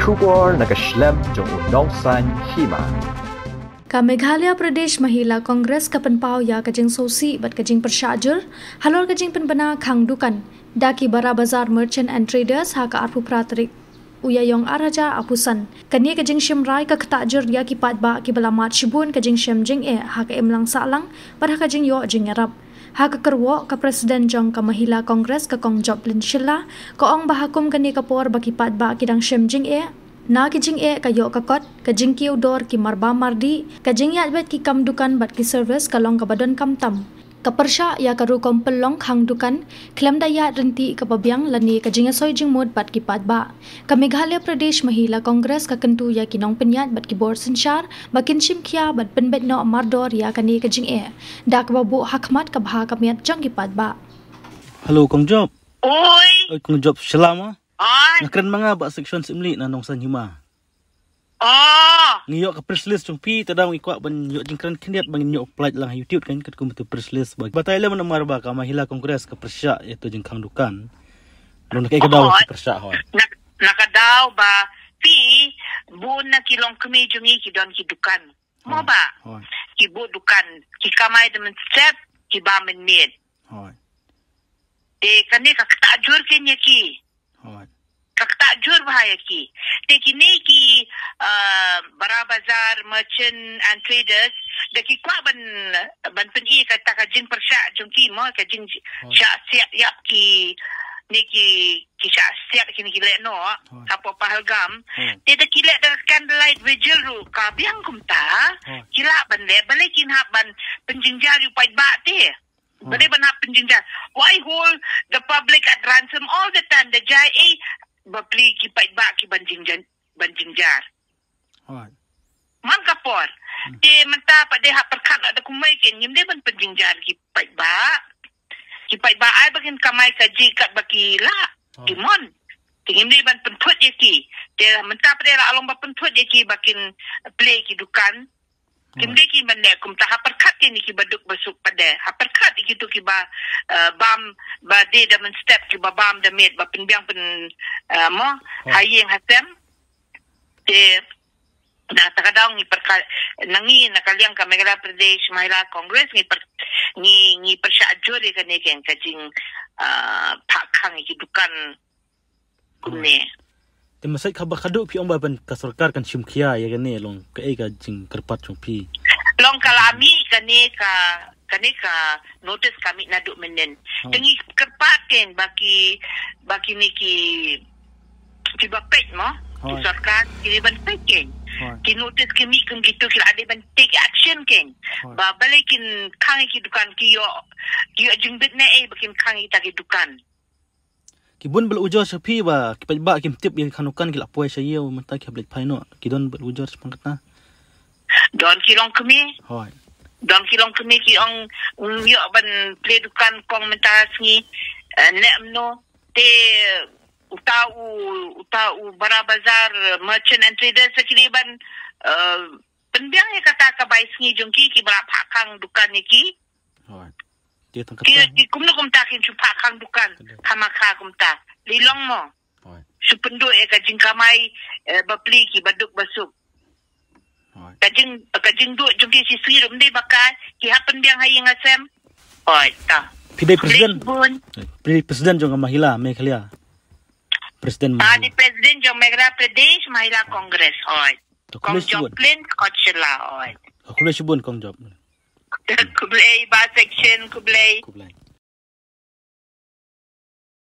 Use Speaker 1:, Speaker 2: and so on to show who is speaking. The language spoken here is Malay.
Speaker 1: Kubor nakaslem jong unongsan hima.
Speaker 2: Ka Meghalaya Pradesh Mahila Congress ka penpau ya kajing sosi bat kajing persyajur halor kajing penbana khang dukan daki bara bazar merchant and traders ha ka arpu pratrik uyayong araja apusan kani kajing shimrai ka ktajur ya ki patba ki balamat shibun kajing shemjing ha ka emlang salang pada kajing yo jing arab ha ka kerwo ka presiden jong ka Mahila Congress ka kong Joplin Shilla ka ong bahakum kani ka por baki patba ki dang shemjing na kijing kayo kakot kajing ki udor ki marba mardi kajing ya bet ki kam dukan bat ki service kalong ka badon kam tam kapersya ya karu kompel long khang dukan klem daya renti ka pabyang lani kajing soy jing mod bat ki patba ka Meghalaya Pradesh Mahila Congress ka kentu ya kinong penyat bat ki bor sensyar bakin shimkhia bat penbet no mardor ya kani kajing dak babu hakmat ka bha ka miat jang ki patba.
Speaker 3: Hello Kong Job.
Speaker 4: Oi
Speaker 3: Kong Job selama.
Speaker 4: Ay.
Speaker 3: Nakran mga ba section simli na nong san hima. Ngiyo ka press list jong pi tadang ikwa ban yo jingkran kindiat bang nyo apply lang YouTube kan kat kumtu press list bag. Batay lemon namar ba ka Mahila Congress ka persya ito jing khang dukan. Nung nakay kadaw ka persya ho.
Speaker 4: Nakadaw ba pi bun na kilong kami jungi ki don ki dukan. Mo ba? Ki bu dukan ki kamay demen step ki ba men med.
Speaker 3: Hoy.
Speaker 4: Kani ka tajur kenya ki.
Speaker 3: Hoy.
Speaker 4: Kaktajur bahaya ki. Te kini ki bara bazar merchant and traders daki kwa ban peni kata ka jin persya jungki mo ka jin sya siap yap ki ni ki sya siap kini ki le no apo pahalgam te da ki le da candlelight vigil ru ka biang kumta kila ban le balik kin hab ban penjingjar yu pai ba te bade ban hab penjingjar why hold the public at ransom all the time the jai bapli ki pai ba ki banjingjar
Speaker 3: Hoy.
Speaker 4: man kapor te menta pa de ha perkat ada kumai ken nyim de ban penjingjar ki pai ba ai bagin kamai ka ji kat baki la timon tingim de ban pentut ye ki te menta pa de la along ba pentut ye ki bakin play ki dukan kimde ki ban ne kum ta ha perkat ni ki baduk basuk pada ha perkat ki tu ki ba bam ba de da men step ki ba bam da met ba pinbiang pen mo hayeng hasem te na takadaw ni perkat nangi nakaliang ka Meghalaya Pradesh Mahila Congress ni persyajure kani ken kajing pakhang ki dukan kunne
Speaker 3: Te masai khaba khadu pi omba ban ka sarkar kan shimkhia ya gane long ka ka jing kerpat chung pi
Speaker 4: long kalami kani ka notice kami na du menen tengi kerpaten baki ni ki bapet mo ki sarkar ki ban pekin ki notice kami kum gitu kila ade ban take action ken ba balikin kang ki dukan ki yo jing bit na bakin kang ita ki dukan
Speaker 3: Kibun bel ujar sapi ba kipat ba kim tip yang kanukan kila poe sayo mata ki blik paino kidon bel ujar sepangkatna
Speaker 4: don kilong kami
Speaker 3: hoy
Speaker 4: don kilong kami ki ong yo ban play dukan kong mentas ni nemno te utau bara bazar merchant and traders sekili ban penbiang ya kata ka bai sngi jongki ki bara phakang dukan ni ki
Speaker 3: hoy Ki
Speaker 4: kumno kumta kin chupa kang dukan kamaka kumta lilong mo supendo ka jingkamay bapli ki baduk basuk kajing du jungki si sirum de baka ki happen biang hayeng asem ta
Speaker 3: Pidai presiden jong Mahila Meghalaya presiden
Speaker 4: di presiden jong Meghalaya Pradesh Mahila Congress Kong Joplin Coachella
Speaker 3: Kule shibun Kong Job
Speaker 4: Kublai ba section kublai